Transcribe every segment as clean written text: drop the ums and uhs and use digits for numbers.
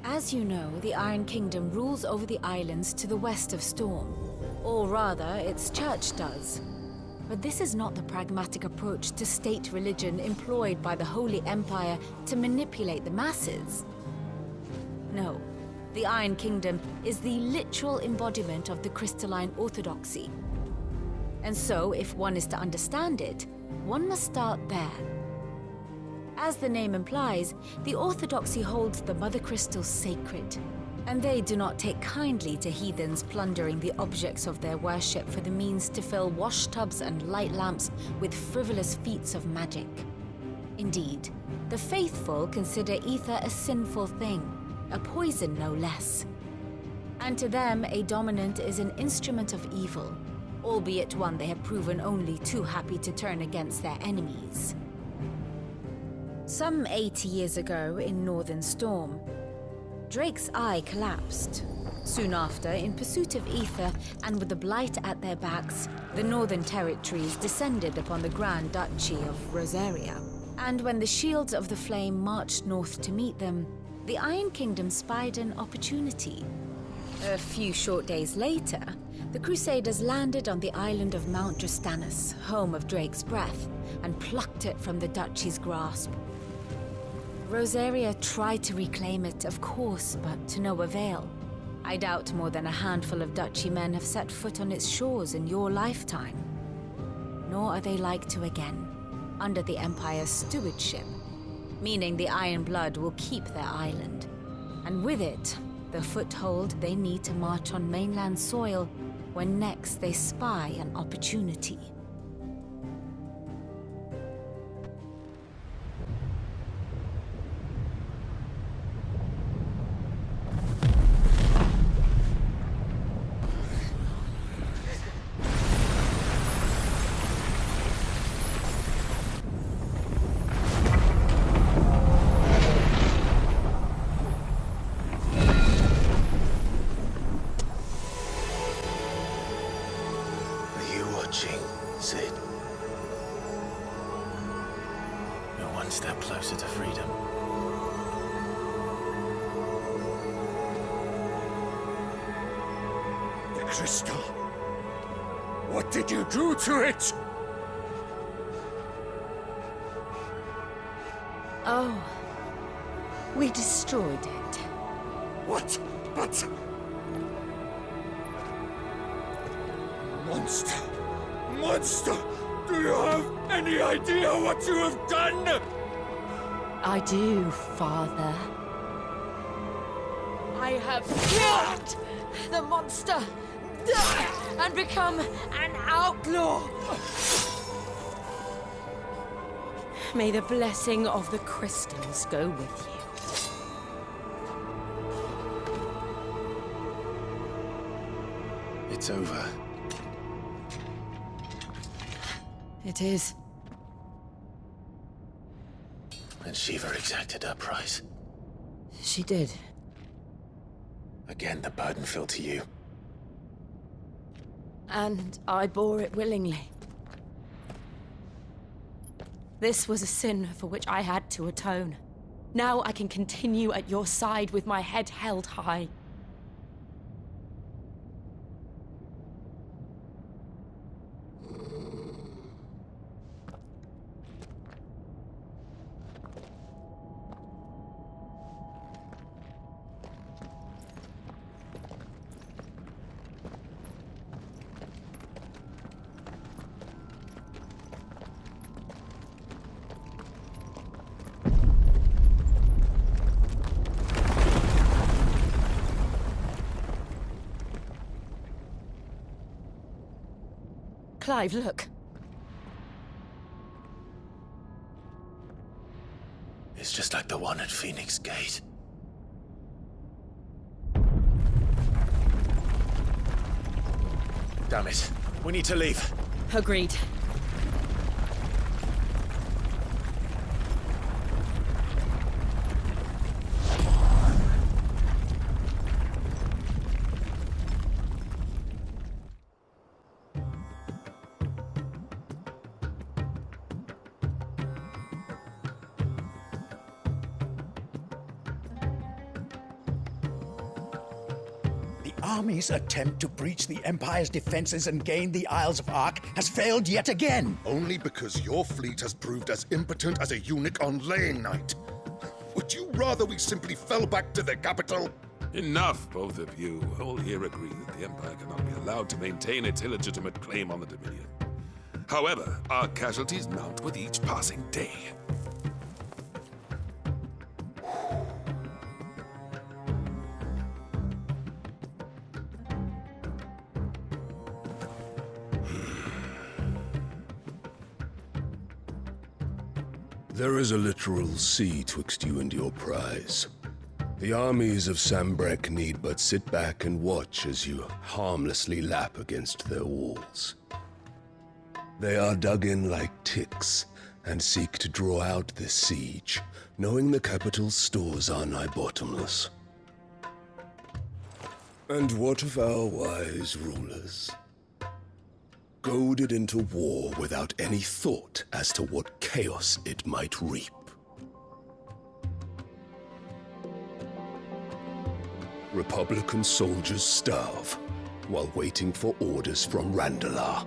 As you know, the Iron Kingdom rules over the islands to the west of Storm. Or rather, its church does. But this is not the pragmatic approach to state religion employed by the Holy Empire to manipulate the masses. No, the Iron Kingdom is the literal embodiment of the crystalline orthodoxy. And so, if one is to understand it, one must start there. As the name implies, the orthodoxy holds the Mother Crystals sacred, and they do not take kindly to heathens plundering the objects of their worship for the means to fill washtubs and light lamps with frivolous feats of magic. Indeed, the faithful consider ether a sinful thing, a poison no less. And to them, a dominant is an instrument of evil, albeit one they have proven only too happy to turn against their enemies. Some 80 years ago in Northern Storm, Drake's eye collapsed. Soon after, in pursuit of ether and with the Blight at their backs, the Northern Territories descended upon the Grand Duchy of Rosaria. And when the Shields of the Flame marched north to meet them, the Iron Kingdom spied an opportunity. A few short days later, the Crusaders landed on the island of Mount Drastanus, home of Drake's breath, and plucked it from the duchy's grasp. Rosaria tried to reclaim it, of course, but to no avail. I doubt more than a handful of duchy men have set foot on its shores in your lifetime. Nor are they like to again, under the Empire's stewardship, meaning the Iron Blood will keep their island. And with it, the foothold they need to march on mainland soil when next they spy an opportunity. Sid. You're one step closer to freedom. The crystal. What did you do to it? Oh, we destroyed it. What? But... Monster! Monster! Do you have any idea what you have done? I do, Father. I have killed the monster and become an outlaw. May the blessing of the crystals go with you. It's over. It is. And Shiva exacted her price. She did. Again, the burden fell to you. And I bore it willingly. This was a sin for which I had to atone. Now I can continue at your side with my head held high. Clive, look. It's just like the one at Phoenix Gate. Damn it. We need to leave. Agreed. army's attempt to breach the Empire's defenses and gain the Isles of Ark has failed yet again. Only because your fleet has proved as impotent as a eunuch on laying night. Would you rather we simply fell back to the capital? Enough, both of you. All here agree that the Empire cannot be allowed to maintain its illegitimate claim on the Dominion. However, our casualties mount with each passing day. There is a literal sea twixt you and your prize. The armies of Sambrek need but sit back and watch as you harmlessly lap against their walls. They are dug in like ticks and seek to draw out this siege, knowing the capital's stores are nigh bottomless. And what of our wise rulers? Goaded into war without any thought as to what chaos it might reap. Republican soldiers starve while waiting for orders from Randalar.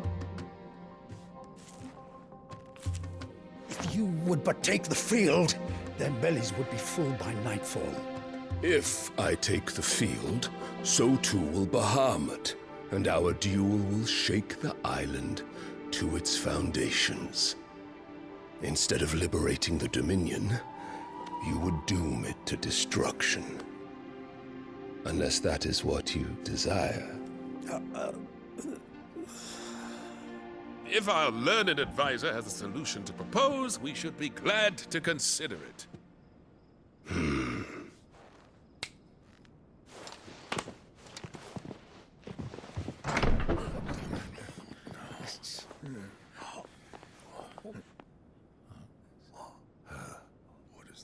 If you would but take the field, their bellies would be full by nightfall. If I take the field, so too will Bahamut, and our duel will shake the island to its foundations. Instead of liberating the Dominion, you would doom it to destruction. Unless that is what you desire. If our learned advisor has a solution to propose, we should be glad to consider it.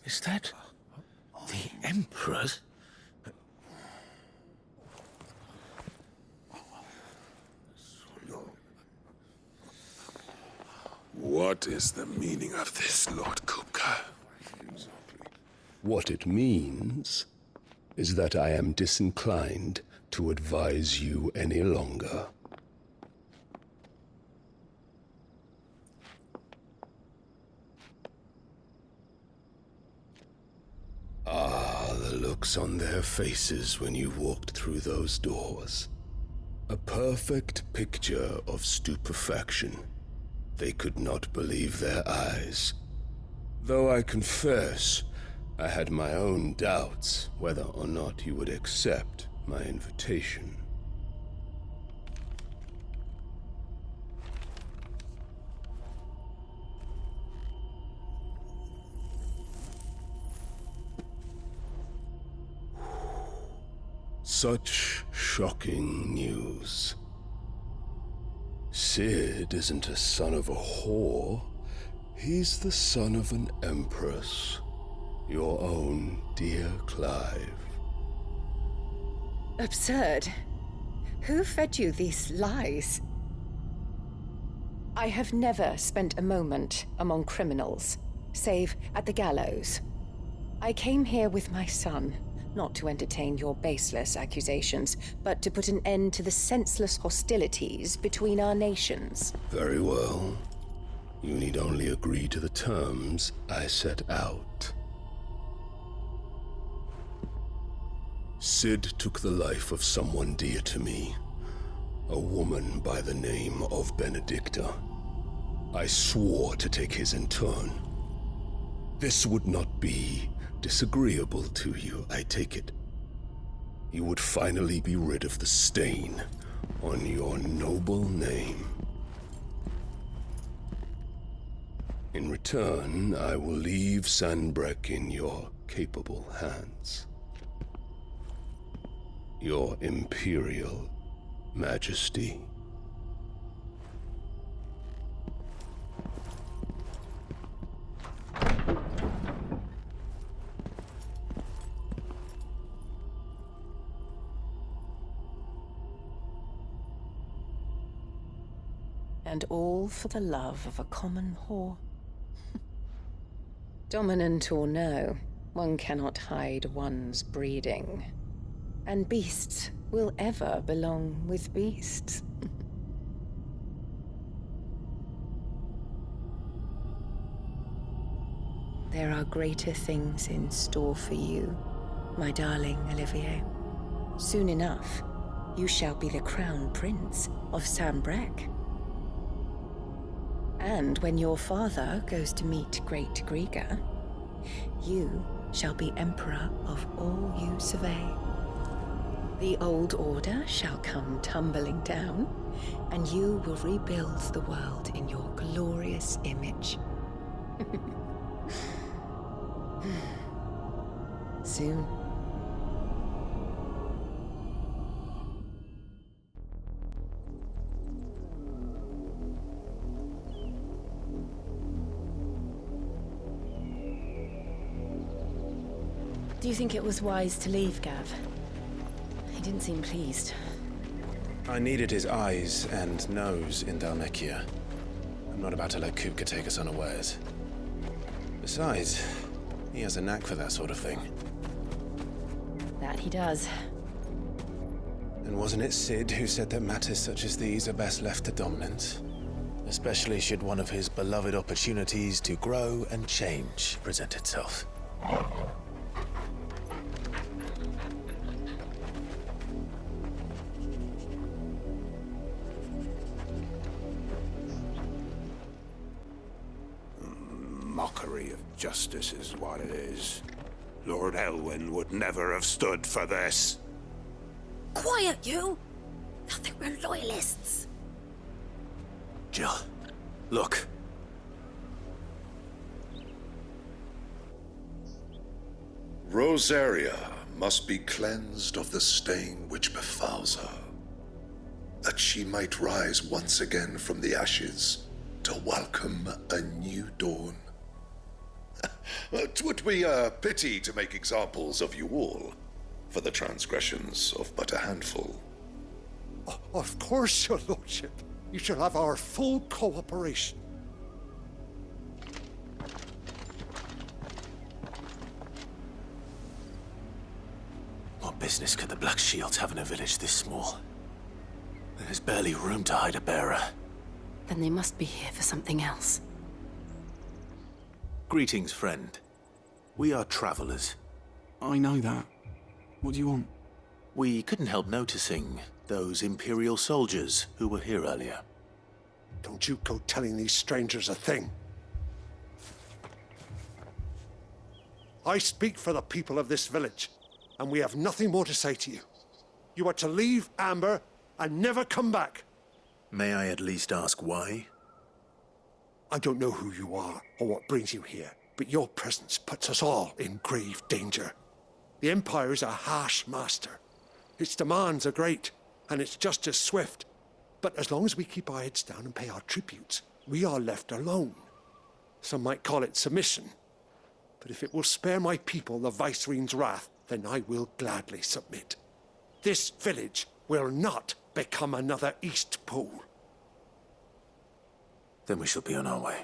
Is that the Emperor's? What is the meaning of this, Lord Kupka? What it means is that I am disinclined to advise you any longer. Ah, the looks on their faces when you walked through those doors. A perfect picture of stupefaction. They could not believe their eyes. Though I confess, I had my own doubts whether or not you would accept my invitation. Such shocking news. Sid isn't a son of a whore. He's the son of an empress. Your own dear Clive. Absurd. Who fed you these lies? I have never spent a moment among criminals, save at the gallows. I came here with my son, not to entertain your baseless accusations, but to put an end to the senseless hostilities between our nations. Very well. You need only agree to the terms I set out. Sid took the life of someone dear to me, a woman by the name of Benedicta. I swore to take his in turn. This would not be disagreeable to you, I take it. You would finally be rid of the stain on your noble name. In return, I will leave Sanbrek in your capable hands. Your Imperial Majesty. And all for the love of a common whore. Dominant or no, one cannot hide one's breeding. And beasts will ever belong with beasts. There are greater things in store for you, my darling Olivier. Soon enough, you shall be the crown prince of Sambrec. And when your father goes to meet Great Grieger, you shall be emperor of all you survey. The old order shall come tumbling down, and you will rebuild the world in your glorious image. Soon. Do you think it was wise to leave, Gav? He didn't seem pleased. I needed his eyes and nose in Dhalmekia. I'm not about to let Kupka take us unawares. Besides, he has a knack for that sort of thing. That he does. And wasn't it Sid who said that matters such as these are best left to dominance? Especially should one of his beloved opportunities to grow and change present itself. Mockery of justice is what it is. Lord Elwyn would never have stood for this. Quiet, you! I think we're loyalists. Jill, look. Rosaria must be cleansed of the stain which befouls her, that she might rise once again from the ashes to welcome a new dawn. 'Twould be a pity to make examples of you all, for the transgressions of but a handful. Of course, your lordship. You shall have our full cooperation. What business could the Black Shields have in a village this small? There's barely room to hide a bearer. Then they must be here for something else. Greetings, friend. We are travelers. I know that. What do you want? We couldn't help noticing those Imperial soldiers who were here earlier. Don't you go telling these strangers a thing. I speak for the people of this village, and we have nothing more to say to you. You are to leave Amber and never come back. May I at least ask why? I don't know who you are or what brings you here, but your presence puts us all in grave danger. The Empire is a harsh master. Its demands are great, and its justice swift. But as long as we keep our heads down and pay our tributes, we are left alone. Some might call it submission. But if it will spare my people the Viceroy's wrath, then I will gladly submit. This village will not become another East Pool. Then we shall be on our way.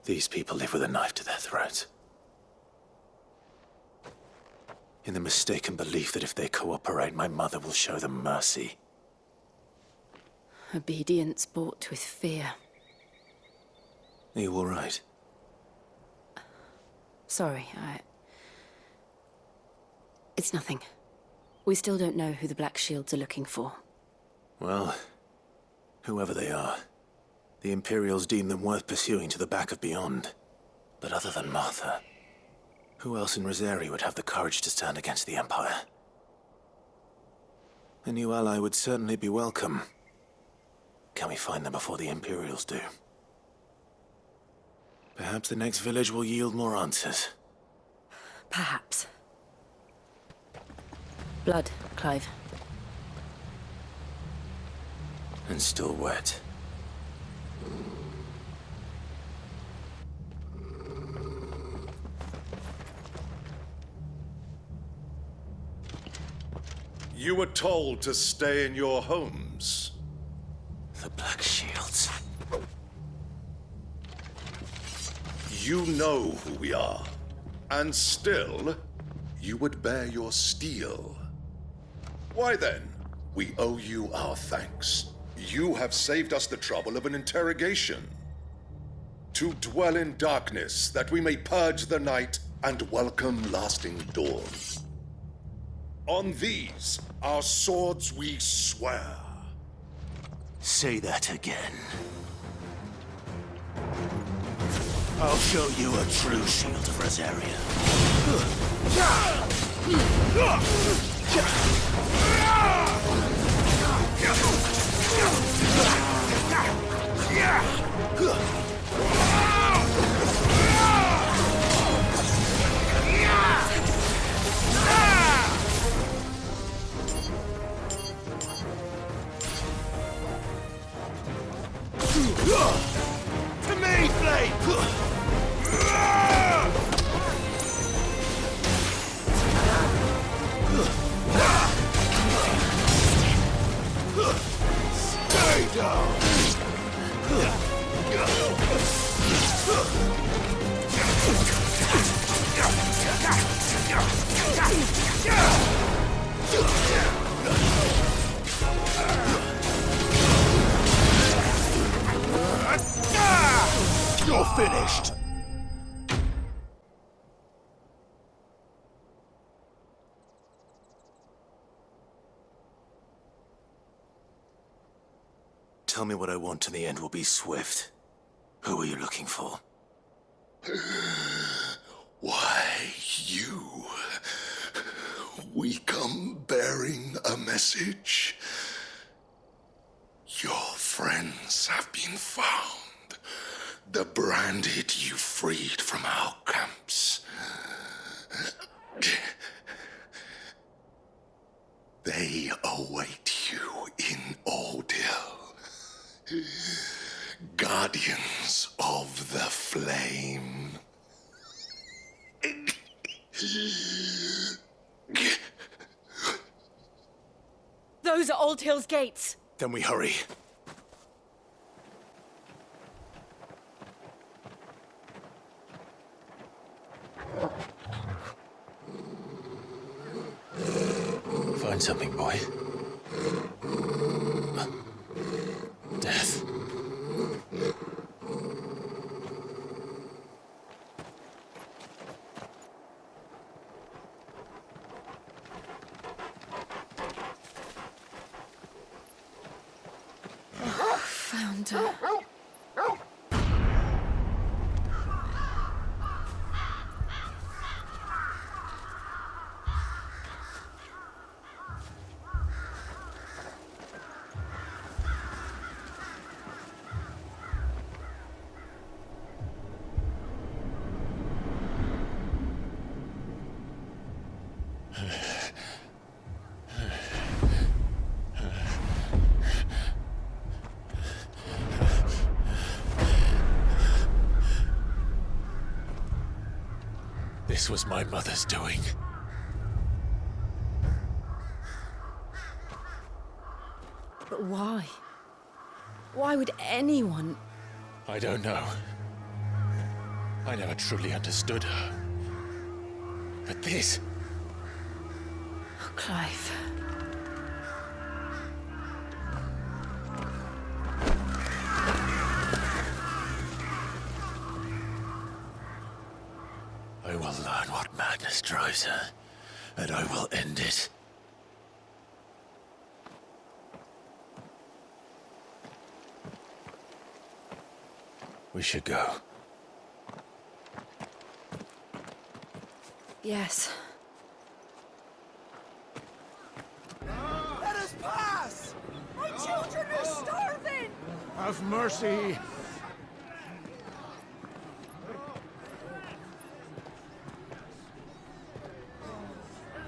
These people live with a knife to their throats. In the mistaken belief that if they cooperate, my mother will show them mercy. Obedience bought with fear. Are you all right? Sorry, It's nothing. We still don't know who the Black Shields are looking for. Well, whoever they are, the Imperials deem them worth pursuing to the back of beyond. But other than Martha, who else in Rosari would have the courage to stand against the Empire? A new ally would certainly be welcome. Can we find them before the Imperials do? Perhaps the next village will yield more answers. Perhaps. Blood, Clive. And still wet. You were told to stay in your homes. The Black Shields. You know who we are. And still, you would bear your steel. Why then, we owe you our thanks. You have saved us the trouble of an interrogation. To dwell in darkness, that we may purge the night and welcome lasting dawn. On these, our swords we swear. Say that again. I'll show you a true shield of Rosaria. To me, Blight! Stay down! You're finished! Tell me what I want and the end will be swift. Who are you looking for? Why, you. We come bearing a message. Your friends have been found. The branded you freed from our camps. They await you in Odil. Guardians of the Flame. Those are Old Hill's gates. Then we hurry. Find something, boy. Death. Found her. This was my mother's doing. But why? Why would anyone... I don't know. I never truly understood her. But this... Oh, Clive. I will learn what madness drives her, and I will end it. We should go. Yes. Let us pass! My children are starving! Have mercy!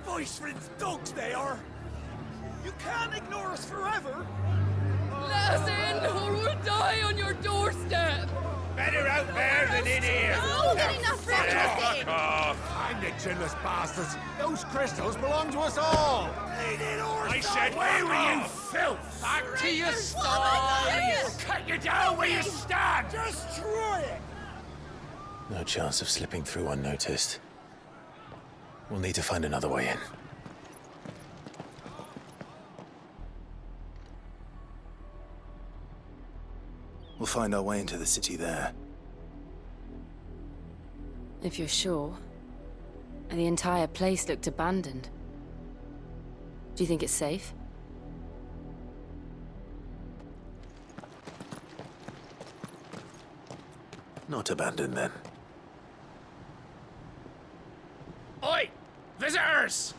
Voice-rinsed dogs they are! You can't ignore us forever! Let us in, or we'll die on your doorstep! Better out there than in here! More than enough for everything! Fuck off! I'm the chinless bastards! Those crystals belong to us all! I said, where were you, filth? Back to your stall! Cut you down where you stand! Destroy it! No chance of slipping through unnoticed. We'll need to find another way in. We'll find our way into the city there. If you're sure. The entire place looked abandoned. Do you think it's safe? Not abandoned, then. Oi! Visitors!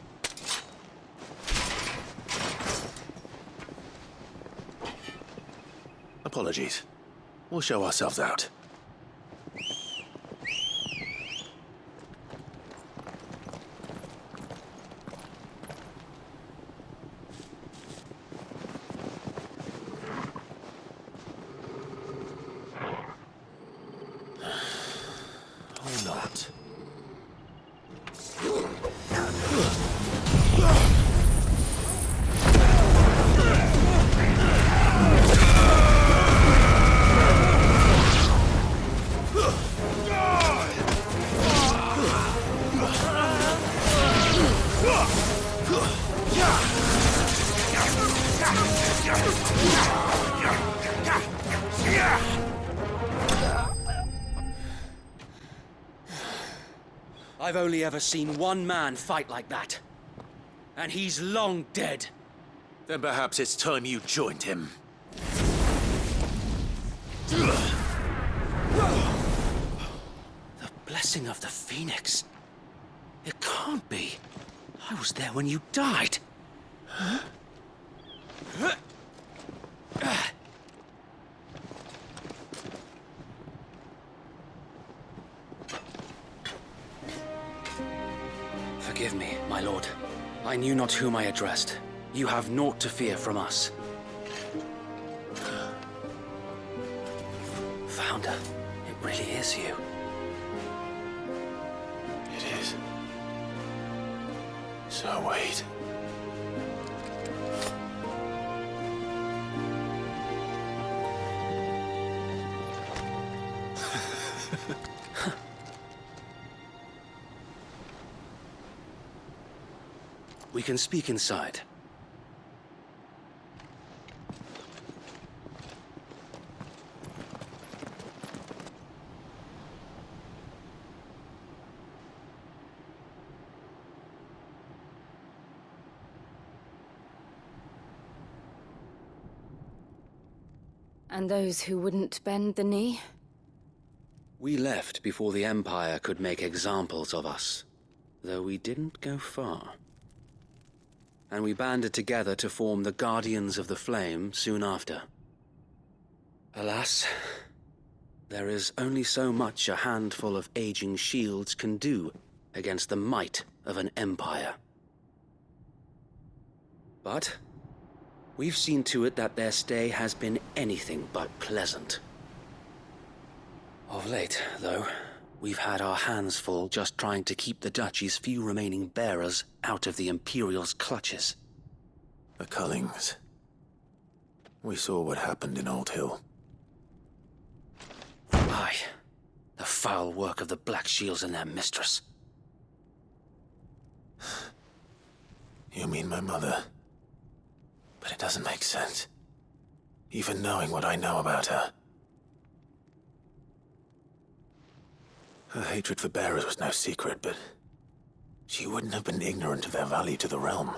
Apologies. We'll show ourselves out. Or not. I've only ever seen one man fight like that. And he's long dead. Then perhaps it's time you joined him. The blessing of the Phoenix. It can't be. I was there when you died. Huh? Forgive me, my lord. I knew not whom I addressed. You have naught to fear from us. Founder, it really is you. It is. So wait. We can speak inside. And those who wouldn't bend the knee? We left before the Empire could make examples of us, though we didn't go far. And we banded together to form the Guardians of the Flame soon after. Alas, there is only so much a handful of aging shields can do against the might of an empire. But we've seen to it that their stay has been anything but pleasant. Of late, though, we've had our hands full just trying to keep the Duchy's few remaining bearers out of the Imperial's clutches. The Cullings. We saw what happened in Old Hill. Aye. The foul work of the Black Shields and their mistress. You mean my mother? But it doesn't make sense. Even knowing what I know about her. Her hatred for bearers was no secret, but she wouldn't have been ignorant of their value to the realm.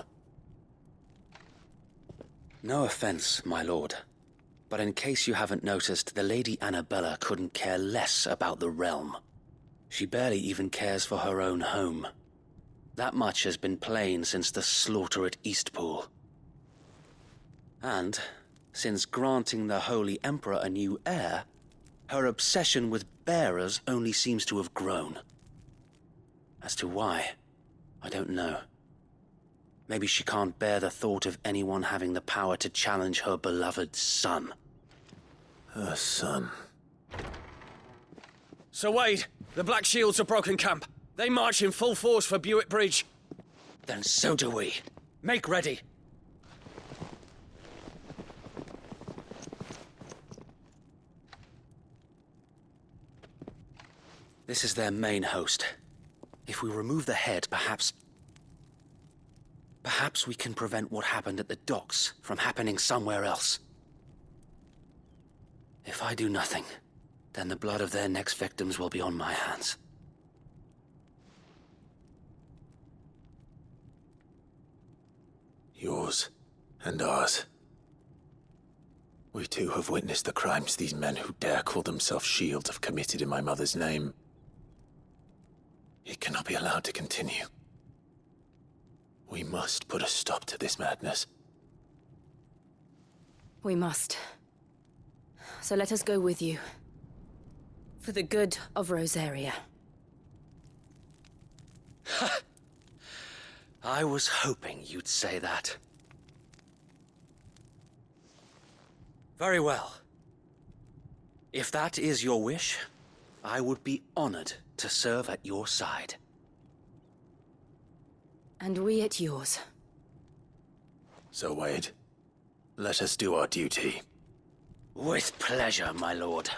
No offense, my lord. But in case you haven't noticed, the Lady Annabella couldn't care less about the realm. She barely even cares for her own home. That much has been plain since the slaughter at Eastpool. And, since granting the Holy Emperor a new heir, her obsession with bearers only seems to have grown. As to why, I don't know. Maybe she can't bear the thought of anyone having the power to challenge her beloved son. Her son. Sir Wade, the Black Shields have broken camp. They march in full force for Buick Bridge. Then so do we. Make ready. This is their main host. If we remove the head, perhaps we can prevent what happened at the docks from happening somewhere else. If I do nothing, then the blood of their next victims will be on my hands. Yours and ours. We too have witnessed the crimes these men who dare call themselves shields have committed in my mother's name. It cannot be allowed to continue. We must put a stop to this madness. We must. So let us go with you. For the good of Rosaria. I was hoping you'd say that. Very well. If that is your wish, I would be honored to serve at your side. And we at yours. So, Wade, let us do our duty. With pleasure, my lord.